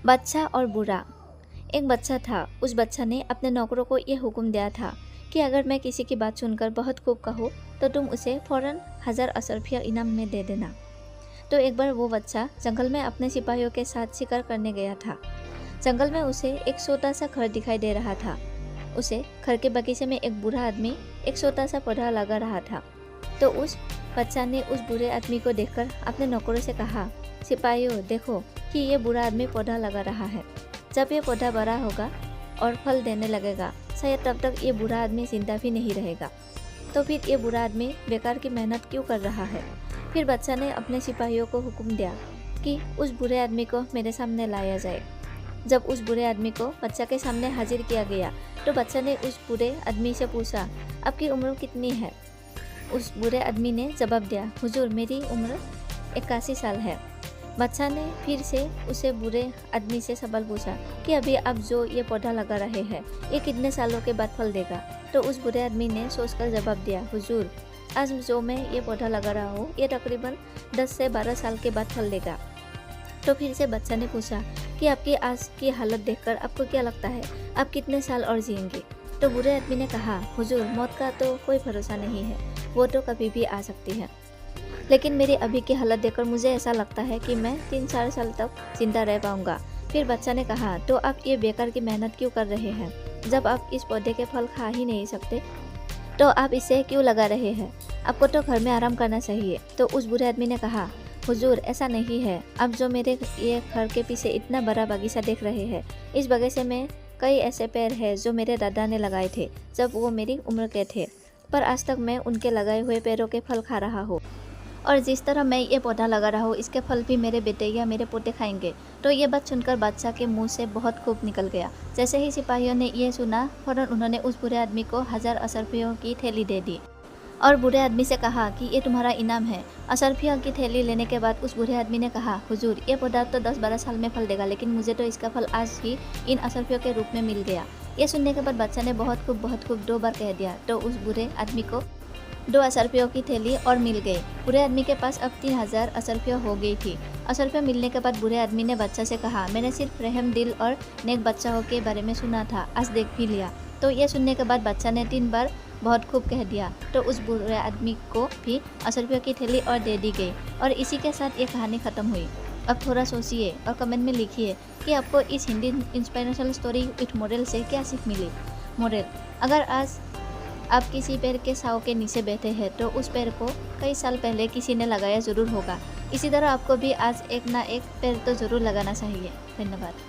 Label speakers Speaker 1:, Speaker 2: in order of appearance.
Speaker 1: बच्चा और बुरा। एक बच्चा था। उस बच्चा ने अपने नौकरों को ये हुक्म दिया था कि अगर मैं किसी की बात सुनकर बहुत खूब कहूँ तो तुम उसे फ़ौरन 1000 असरफिया इनाम में दे देना। तो एक बार वो बच्चा जंगल में अपने सिपाहियों के साथ शिकार करने गया था। जंगल में उसे एक छोटा सा घर दिखाई दे रहा था। उसे घर के बगीचे में एक बूढ़ा आदमी एक छोटा सा पौधा लगा रहा था। तो उस बच्चा ने उस बुरे आदमी को देखकर अपने नौकरों से कहा, सिपाहियों देखो कि ये बुरा आदमी पौधा लगा रहा है। जब ये पौधा बड़ा होगा और फल देने लगेगा, शायद तब तक ये बुरा आदमी जिंदा भी नहीं रहेगा। तो फिर ये बुरा आदमी बेकार की मेहनत क्यों कर रहा है। फिर बच्चा ने अपने सिपाहियों को हुक्म दिया कि उस बुरे आदमी को मेरे सामने लाया जाए। जब उस बुरे आदमी को बच्चा के सामने हाजिर किया गया तो बच्चा ने उस बुरे आदमी से पूछा, आपकी उम्र कितनी है। उस बुरे आदमी ने जवाब दिया, हुजूर मेरी उम्र 81 साल है। बच्चा ने फिर से उसे बुरे आदमी से सवाल पूछा कि अभी आप जो ये पौधा लगा रहे हैं ये कितने सालों के बाद फल देगा। तो उस बुरे आदमी ने सोचकर जवाब दिया, हुजूर आज जो मैं ये पौधा लगा रहा हूँ ये तकरीबन 10 से 12 साल के बाद फल देगा। तो फिर से बच्चा ने पूछा कि आपकी आज की हालत देखकर आपको क्या लगता है, आप कितने साल और जिएंगे। तो बुरे आदमी ने कहा, हुजूर मौत का तो कोई भरोसा नहीं है, वो तो कभी भी आ सकती है, लेकिन मेरी अभी की हालत देखकर मुझे ऐसा लगता है कि मैं 3-4 साल तक जिंदा रह पाऊंगा। फिर बच्चा ने कहा, तो आप ये बेकार की मेहनत क्यों कर रहे हैं। जब आप इस पौधे के फल खा ही नहीं सकते तो आप इसे क्यों लगा रहे हैं, आपको तो घर में आराम करना चाहिए। तो उस बुरे आदमी ने कहा, हुजूर ऐसा नहीं है, आप जो मेरे ये घर के पीछे इतना बड़ा बगीचा देख रहे हैं, इस बगीचे में कई ऐसे पेड़ हैं जो मेरे दादा ने लगाए थे जब वो मेरी उम्र के थे, पर आज तक मैं उनके लगाए हुए पेड़ों के फल खा रहा हूँ। और जिस तरह मैं ये पौधा लगा रहा हूँ इसके फल भी मेरे बेटे या मेरे पोते खाएंगे। तो ये बात सुनकर बादशाह के मुंह से बहुत खूब निकल गया। जैसे ही सिपाहियों ने ये सुना फौरन उन्होंने उस बुरे आदमी को 1000 असरफियों की थैली दे दी और बुरे आदमी से कहा कि ये तुम्हारा इनाम है। असरफियों की थैली लेने के बाद उस बुरे आदमी ने कहा, हुजूर ये पौधा तो 10-12 साल में फल देगा, लेकिन मुझे तो इसका फल आज ही इन असरफियों के रूप में मिल गया। ये सुनने के बाद बच्चा ने बहुत खूब 2 बार कह दिया। तो उस बुरे आदमी को 2 असरफियों की थैली और मिल गई। बुरे आदमी के पास अब 3000 असरफियाँ हो गई थी। असरफियाँ मिलने के बाद बुरे आदमी ने बच्चा से कहा, मैंने सिर्फ रहम दिल और नेक बच्चाओं के बारे में सुना था, आज देख भी लिया। तो ये सुनने के बाद बच्चा ने 3 बार बहुत खूब कह दिया। तो उस बुरे आदमी को भी असरफियों की थैली और दे दी गई। और इसी के साथ ये कहानी ख़त्म हुई। अब थोड़ा सोचिए और कमेंट में लिखिए कि आपको इस Hindi inspirational story with model से क्या सीख मिली। मॉडल, अगर आज आप किसी पेड़ के छांव के नीचे बैठे हैं तो उस पेड़ को कई साल पहले किसी ने लगाया ज़रूर होगा। इसी तरह आपको भी आज एक ना एक पेड़ तो ज़रूर लगाना चाहिए। धन्यवाद।